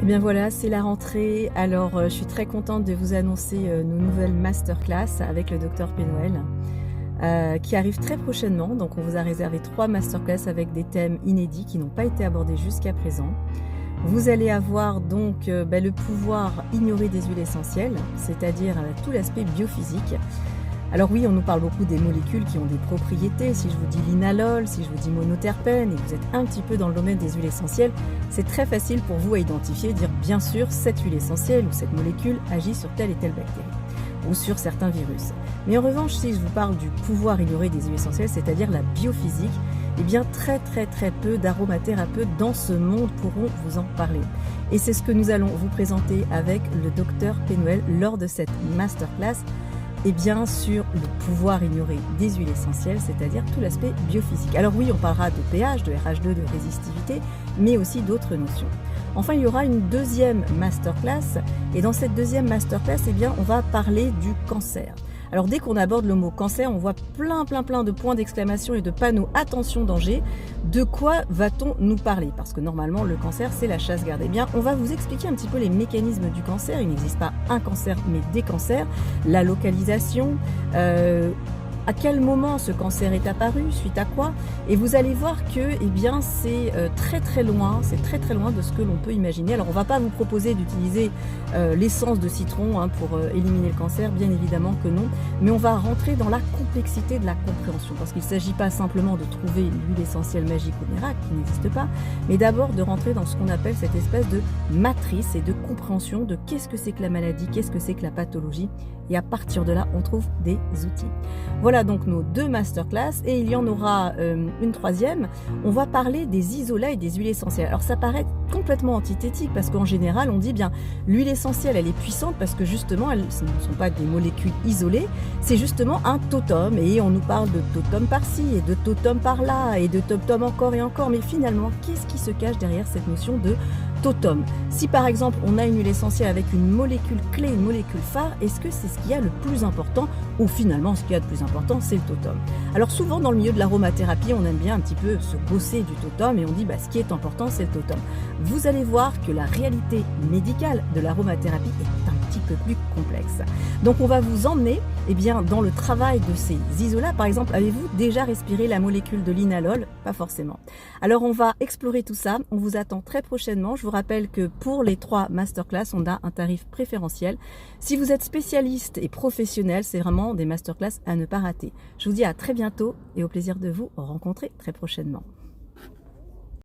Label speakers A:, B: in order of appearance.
A: Bien voilà, c'est la rentrée. Alors, je suis très contente de vous annoncer nos nouvelles masterclass avec le docteur Pénoël qui arrive très prochainement. Donc, on vous a réservé 3 masterclass avec des thèmes inédits qui n'ont pas été abordés jusqu'à présent. Vous allez avoir donc le pouvoir ignorer des huiles essentielles, c'est-à-dire tout l'aspect biophysique. Alors oui, on nous parle beaucoup des molécules qui ont des propriétés. Si je vous dis linalol, si je vous dis monoterpène, et que vous êtes un petit peu dans le domaine des huiles essentielles, c'est très facile pour vous à identifier et dire bien sûr cette huile essentielle ou cette molécule agit sur telle et telle bactérie ou sur certains virus. Mais en revanche, si je vous parle du pouvoir ignoré des huiles essentielles, c'est-à-dire la biophysique, eh bien très peu d'aromathérapeutes dans ce monde pourront vous en parler. Et c'est ce que nous allons vous présenter avec le docteur Pénoël lors de cette masterclass. Et bien sur le pouvoir ignoré des huiles essentielles, c'est-à-dire tout l'aspect biophysique. Alors oui, on parlera de pH, de RH2, de résistivité, mais aussi d'autres notions. Enfin, il y aura une deuxième masterclass, et dans cette deuxième masterclass, eh bien, on va parler du cancer. Alors dès qu'on aborde le mot cancer, on voit plein de points d'exclamation et de panneaux attention danger. De quoi va-t-on nous parler? Parce que normalement le cancer c'est la chasse gardée. Eh bien, on va vous expliquer un petit peu les mécanismes du cancer. Il n'existe pas un cancer mais des cancers, la localisation, à quel moment ce cancer est apparu, suite à quoi, et vous allez voir que eh bien, c'est très loin de ce que l'on peut imaginer. Alors on ne va pas vous proposer d'utiliser l'essence de citron pour éliminer le cancer, bien évidemment que non, mais on va rentrer dans la complexité de la compréhension, parce qu'il ne s'agit pas simplement de trouver l'huile essentielle magique ou miracle, qui n'existe pas, mais d'abord de rentrer dans ce qu'on appelle cette espèce de matrice et de compréhension de qu'est-ce que c'est que la maladie, qu'est-ce que c'est que la pathologie, et à partir de là, on trouve des outils. Voilà donc nos 2 masterclass, et il y en aura une troisième. On va parler des isolats et des huiles essentielles. Alors ça paraît complètement antithétique, parce qu'en général, on dit bien l'huile essentielle, elle est puissante parce que justement, elles ne sont pas des molécules isolées, c'est justement un totem, et on nous parle de totem par-ci, et de totem par-là, et de totem encore et encore, mais finalement, qu'est-ce qui se cache derrière cette notion de totem? Si par exemple on a une huile essentielle avec une molécule clé, une molécule phare, est-ce que c'est ce qu'il y a le plus important, ou finalement ce qu'il y a de plus important c'est le totem? Alors souvent dans le milieu de l'aromathérapie on aime bien un petit peu se bosser du totem et on dit ce qui est important c'est le totem. Vous allez voir que la réalité médicale de l'aromathérapie est un petit peu plus complexe. Donc on va vous emmener dans le travail de ces isolats. Par exemple, avez-vous déjà respiré la molécule de linalol? Pas forcément. Alors on va explorer tout ça, on vous attend très prochainement. Je vous rappelle que pour les 3 masterclass, on a un tarif préférentiel. Si vous êtes spécialiste et professionnel, c'est vraiment des masterclass à ne pas rater. Je vous dis à très bientôt et au plaisir de vous rencontrer très prochainement.